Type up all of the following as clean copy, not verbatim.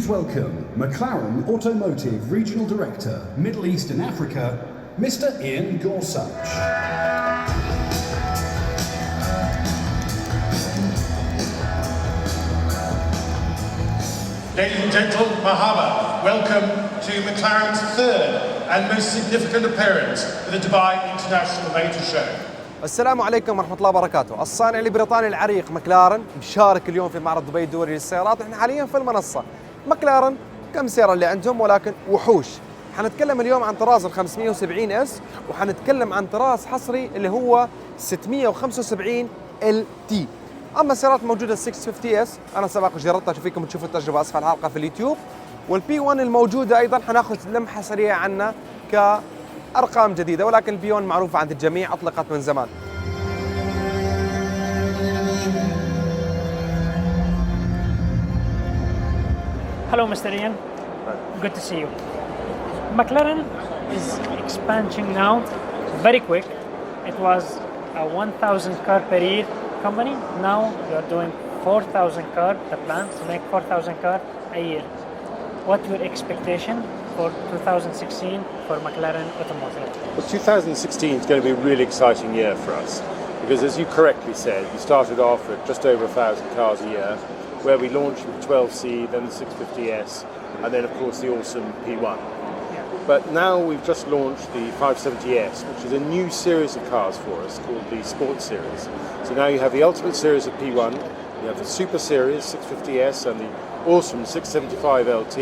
Please welcome McLaren Automotive Regional Director, Middle East and Africa, Mr. Ian Gorsuch. Ladies and gentlemen, marhaba. Welcome to McLaren's third and most significant appearance at the Dubai International Motor Show. السلام عليكم ورحمة الله وبركاته. الصانع البريطاني العريق مكلارين مشارك اليوم في معرض دبي الدولي للسيارات. احنا حاليا في المنصة. مكلارين كم سيارة اللي عندهم ولكن وحوش. حنتكلم اليوم عن طراز ال 570 اس وحنتكلم عن طراز حصري اللي هو 675 ال تي. اما السيارات موجودة ال 650 اس انا سبق جربتها فيكم تشوفوا التجربة اسفل الحلقة في اليوتيوب. والبي 1 الموجودة ايضا حناخذ لمحة سريعة عنها كأرقام جديدة ولكن البي 1 معروفة عند الجميع اطلقت من زمان. Hello, Mr. Ian. Good to see you. McLaren is expanding now very quick. It was a 1,000 car per year company. Now you are doing 4,000 car, the plan to make 4,000 car a year. What's your expectation for 2016 for McLaren Automotive? Well, 2016 is going to be a really exciting year for us because, as you correctly said, we started off at just over 1,000 cars a year, where we launched with the 12C, then the 650S, and then of course the awesome P1. But now we've just launched the 570S, which is a new series of cars for us called the Sport Series. So now you have the Ultimate Series of P1, you have the Super Series 650S and the awesome 675 LT,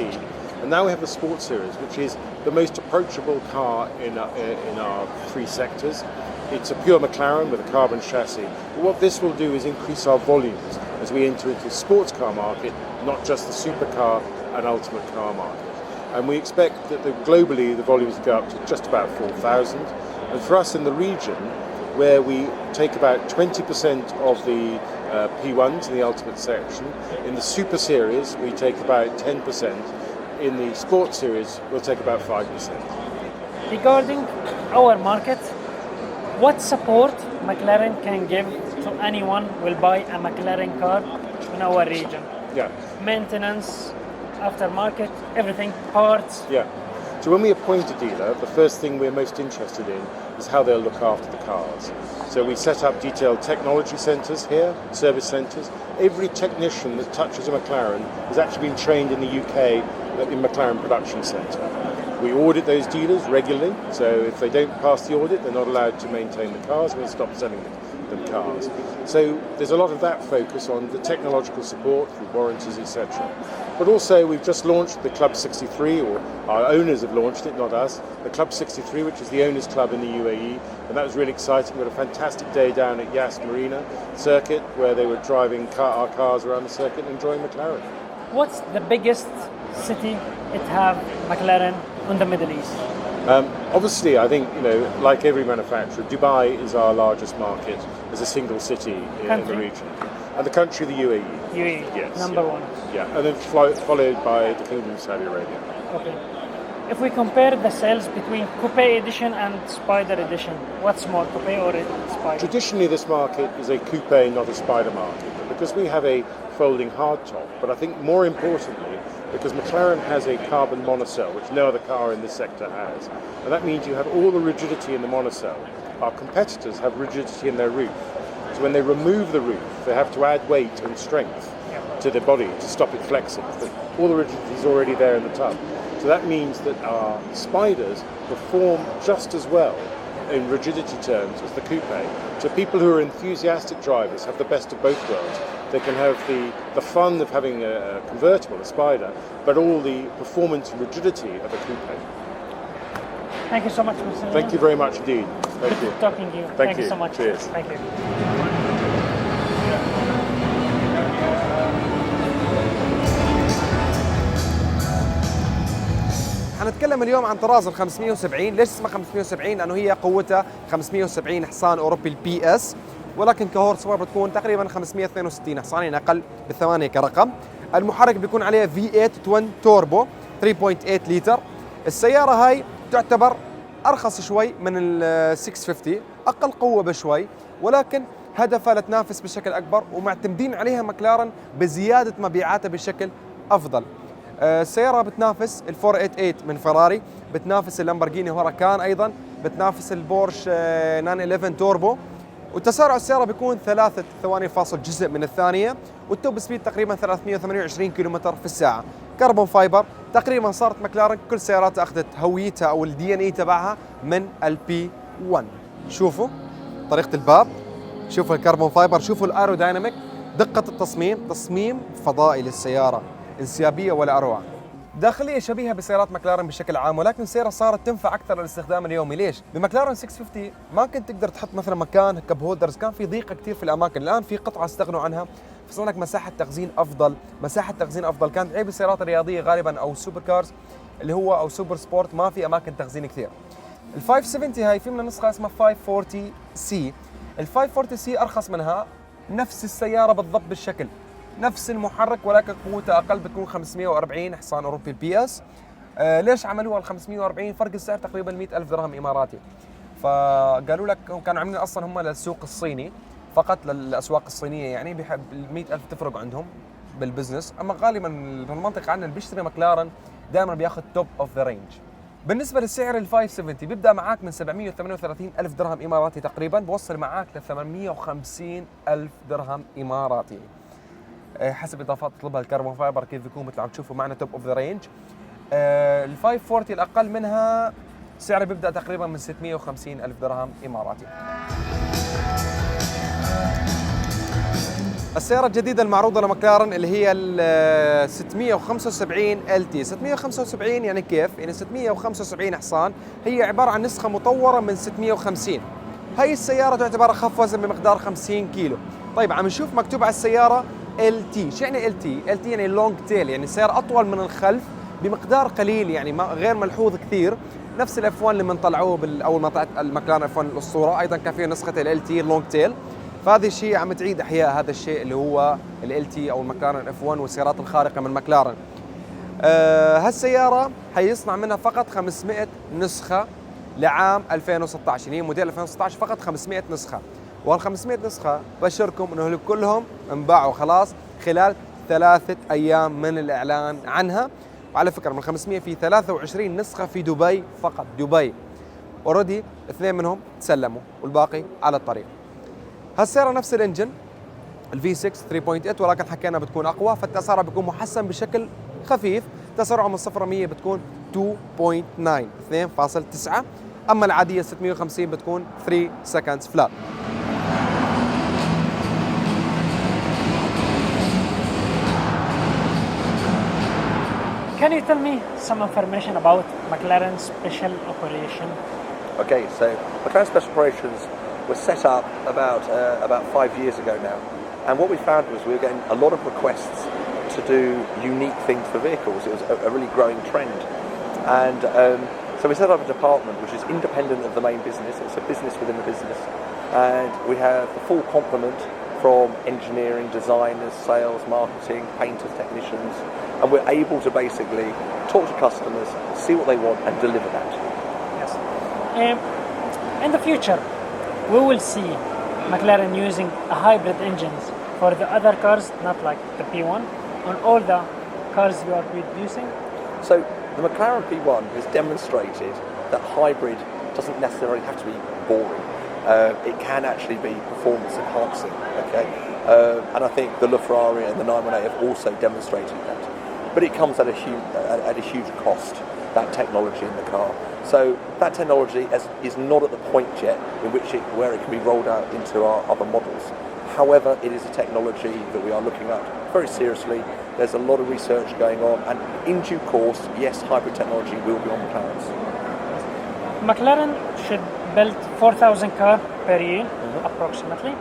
and now we have the Sport Series, which is the most approachable car in our three sectors. It's a pure McLaren with a carbon chassis. But what this will do is increase our volumes as we enter into the sports car market, not just the supercar and ultimate car market. And we expect that globally the volumes go up to just about 4,000. And for us in the region, where we take about 20% of the P1s in the ultimate section, in the Super Series we take about 10%, in the Sport Series we'll take about 5%. Regarding our market, what support McLaren can give to anyone who will buy a McLaren car in our region? Yeah. Maintenance, aftermarket, everything, parts. Yeah. So when we appoint a dealer, the first thing we're most interested in is how they'll look after the cars. So we set up detailed technology centres here, service centres. Every technician that touches a McLaren has actually been trained in the UK in McLaren Production Centre. We audit those dealers regularly, so if they don't pass the audit, they're not allowed to maintain the cars, we'll stop selling them cars. So there's a lot of that focus on the technological support through warranties, etc. But also we've just launched the Club 63, or our owners have launched it, not us, the Club 63, which is the owners club in the UAE, and that was really exciting. We had a fantastic day down at Yas Marina circuit where they were driving our cars around the circuit and enjoying McLaren. What's the biggest city it have McLaren in the Middle East? Obviously, I think, like every manufacturer, Dubai is our largest market as a single city in the region. And the country, the UAE. UAE, yes, number one. Yeah, and then followed by the Kingdom of Saudi Arabia. Okay. If we compare the sales between Coupe Edition and Spider Edition, what's more, Coupe or Spider? Traditionally, this market is a coupe, not a Spider market. But because we have a folding hardtop, but I think more importantly, because McLaren has a carbon monocell, which no other car in this sector has. And that means you have all the rigidity in the monocell. Our competitors have rigidity in their roof. So when they remove the roof, they have to add weight and strength to the body to stop it flexing. But all the rigidity is already there in the tub. So that means that our Spiders perform just as well in rigidity terms as the coupe. So people who are enthusiastic drivers have the best of both worlds. They can have the fun of having a convertible, a Spider, but all the performance and rigidity of a coupe. Thank you so much, Mr. Thank you very much indeed. Thank you. Good talking to you. Thank you so much. Cheers. Thank you. حنتكلم اليوم عن طراز ال 570. ليش اسمها 570؟ لانه هي قوتها 570 حصان اوروبي البي اس، ولكن كهورس باور بتكون تقريبا 562 حصان، يعني اقل بالثمانيه كرقم. المحرك بيكون عليه V8 توين توربو 3.8 لتر. السياره هاي تعتبر ارخص شوي من ال 650، اقل قوه بشوي، ولكن هدفها لتنافس بشكل اكبر، ومعتمدين عليها مكلارن بزياده مبيعاتها بشكل افضل. السيارة بتنافس ال 488 من فيراري، بتنافس اللامبورغيني هوراكان أيضا، بتنافس البورش 911 توربو. وتسارع السيارة بيكون 3 ثواني فاصل جزء من الثانية، والتوب سبيد تقريبا 328 كيلومتر في الساعة. كربون فايبر، تقريبا صارت مكلارن كل سياراتها أخذت هويتها أو الدي ان اي تبعها من البي 1. شوفوا طريقة الباب، شوفوا الكربون فايبر، شوفوا الايرودايناميك، دقة التصميم، تصميم فضائي للسيارة، انسيابية ولا أروع. داخلية شبيهة بسيارات مكلارن بشكل عام، ولكن السيارة صارت تنفع أكثر للاستخدام اليومي. ليش؟ بمكلارن 650 ما كنت تقدر تحط مثلا مكان كب هولدرز، كان في ضيقة كثير في الأماكن. الآن في قطعة استغنوا عنها، فصار لك مساحة تخزين أفضل، مساحة تخزين أفضل. كانت عيب السيارات الرياضية غالبا أو السوبر كارز اللي هو أو سوبر سبورت ما في أماكن تخزين كثير. ال 570 هاي في منها نسخة اسمها 540 سي. ال 540 سي أرخص منها، نفس السيارة بالضبط بالشكل، نفس المحرك، ولكن قوته أقل، بتكون 540 حصان أوروبي البي اس. ليش عملوها ال 540؟ فرق السعر تقريبا 100,000 درهم إماراتي. فقالوا لك كانوا عاملين أصلا هم للسوق الصيني فقط، للأسواق الصينية يعني، بيحب ال 100,000 تفرق عندهم بالبزنس. أما غالبا بالمنطقة عندنا اللي بيشتري مكلارن دائما بياخذ توب أوف ذا رينج. بالنسبة للسعر ال 570 بيبدأ معاك من 738,000 درهم إماراتي تقريبا، بوصل معاك ل 850,000 درهم إماراتي حسب إضافات تطلبها. الكربون فايبر كيف بيكون مثل عم تشوفوا معنا توب أوف ذا رينج. ال 540 الأقل منها سعره بيبدأ تقريبا من 650,000 درهم إماراتي. السيارة الجديدة المعروضة لمكلارن اللي هي ال 675 LT. 675 يعني كيف؟ يعني 675 حصان، هي عبارة عن نسخة مطورة من 650. هاي السيارة تعتبر أخف وزن بمقدار 50 كيلو. طيب عم نشوف مكتوب على السيارة LT. شو يعني LT؟ LT يعني لونج تيل، يعني السيارة أطول من الخلف بمقدار قليل، يعني غير ملحوظ كثير. نفس الF1 اللي من طلعوه أول ما طلعت المكلارن F1 الأسطورة، أيضا كان فيه نسخة LT لونج تيل. فهذا الشيء عم تعيد إحياء هذا الشيء اللي هو LT أو المكلارن F1 والسيارات الخارقة من مكلارن. هالسيارة حيصنع منها فقط 500 نسخة لعام 2016، يعني موديل 2016 فقط 500 نسخة. وال 500 نسخة بشركم انه كلهم انباعوا خلاص خلال 3 أيام من الإعلان عنها. وعلى فكرة من 500 في 23 نسخة في دبي فقط، دبي اوريدي 2 منهم تسلموا والباقي على الطريق. هالسيارة نفس الانجن الفي 6 3.8، ولكن حكينا بتكون أقوى، فالتسارع بيكون محسن بشكل خفيف. تسارعه من 0 ل 100 بتكون 2.9 2.9، أما العادية 650 بتكون 3 seconds flat. Can you tell me some information about McLaren's special operation? Okay, so McLaren Special Operations was set up about 5 years ago now, and what we found was we were getting a lot of requests to do unique things for vehicles. It was a really growing trend, and so we set up a department which is independent of the main business. It's a business within the business, and we have the full complement from engineering, designers, sales, marketing, painters, technicians, and we're able to basically talk to customers, see what they want, and deliver that. Yes. In the future, we will see McLaren using a hybrid engines for the other cars, not like the P1, on all the cars you are producing. So the McLaren P1 has demonstrated that hybrid doesn't necessarily have to be boring. It can actually be performance enhancing, okay? And I think the LaFerrari and the 918 have also demonstrated that. But it comes at a huge cost, that technology in the car. So that technology is not at the point yet where it can be rolled out into our other models. However, it is a technology that we are looking at very seriously. There's a lot of research going on, and in due course, yes, hybrid technology will be on McLaren's. McLaren should build 4,000 cars per year, approximately.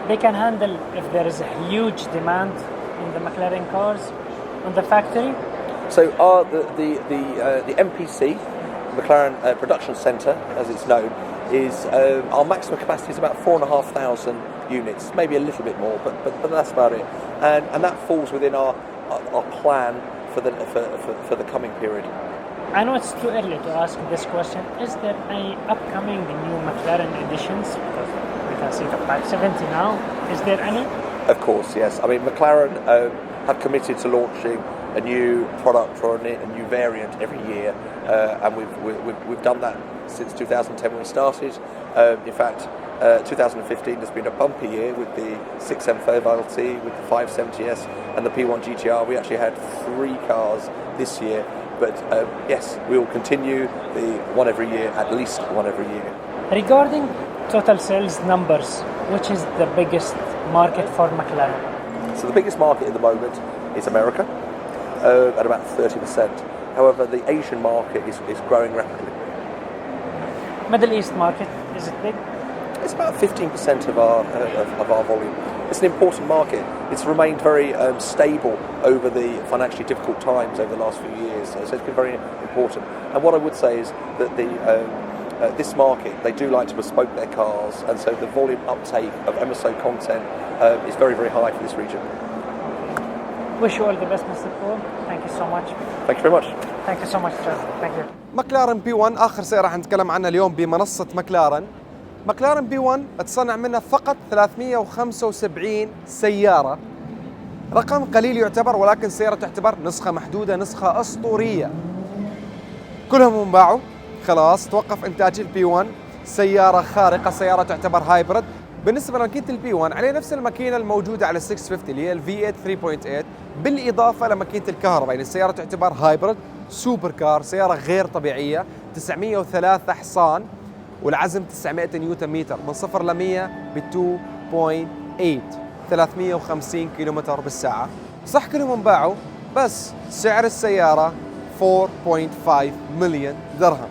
They can handle if there is a huge demand in the McLaren cars on the factory. So the MPC, McLaren Production Centre, as it's known, is our maximum capacity is about 4,500 units, maybe a little bit more, but that's about it. And that falls within our plan for the coming period. I know it's too early to ask this question. Is there any upcoming new McLaren editions? Because we can see the 570 now. Is there any? Of course, yes. I mean, McLaren have committed to launching a new product or a new variant every year, and we've done that since 2010 when we started. In fact, 2015 has been a bumpy year with the 6M5LT, with the 570S and the P1 GTR. We actually had 3 cars this year, but yes, we will continue the one every year, at least one every year. Regarding total sales numbers, which is the biggest market for McLaren? So the biggest market at the moment is America, at about 30%. However, the Asian market is growing rapidly. Middle East market, is it big? It's about 15% of our volume. It's an important market. It's remained very stable over the financially difficult times over the last few years. So it's been very important. And what I would say is that this market, they do like to bespoke their cars, and so the volume uptake of MSO content is very, very high for this region. Wish you all the best, Mr. Paul. Thank you so much. Thank you very much. Thank you so much, sir. Thank you. مكلارين P1 آخر سيارة راح نتكلم عنها اليوم بمنصة مكلارين. مكلارين P1 تصنع منها فقط 375 سيارة، رقم قليل يعتبر، ولكن سيارة تعتبر نسخة محدودة، نسخة أسطورية. كلهم انباعوا، خلاص توقف إنتاج البي 1. سيارة خارقة، سيارة تعتبر هايبرد. بالنسبة لماكينة البي 1 عليه نفس الماكينة الموجودة على 650 اللي هي الفي 8 3.8 بالإضافة لماكينة الكهرباء، يعني السيارة تعتبر هايبرد سوبر كار، سيارة غير طبيعية، 903 حصان والعزم 900 نيوتن متر، من 0 ل 100 ب 2.8، 350 كيلومتر بالساعة. صح كلهم انباعوا، بس سعر السيارة 4.5 مليون درهم،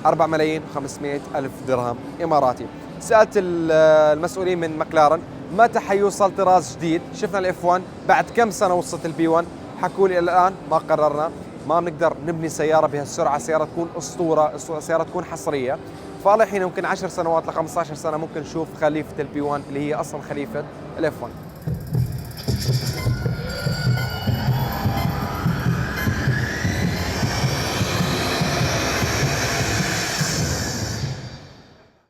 4,500,000 درهم إماراتي. سألت المسؤولين من مكلارين متى حيوصل طراز جديد؟ شفنا الاف 1 بعد كم سنة وصلت البي 1؟ حكوا لي الآن ما قررنا، ما بنقدر نبني سيارة بهالسرعة، سيارة تكون أسطورة، سيارة تكون حصرية. فالله الحين ممكن 10 سنوات ل 15 سنة ممكن نشوف خليفة البي 1 اللي هي أصلا خليفة الاف 1.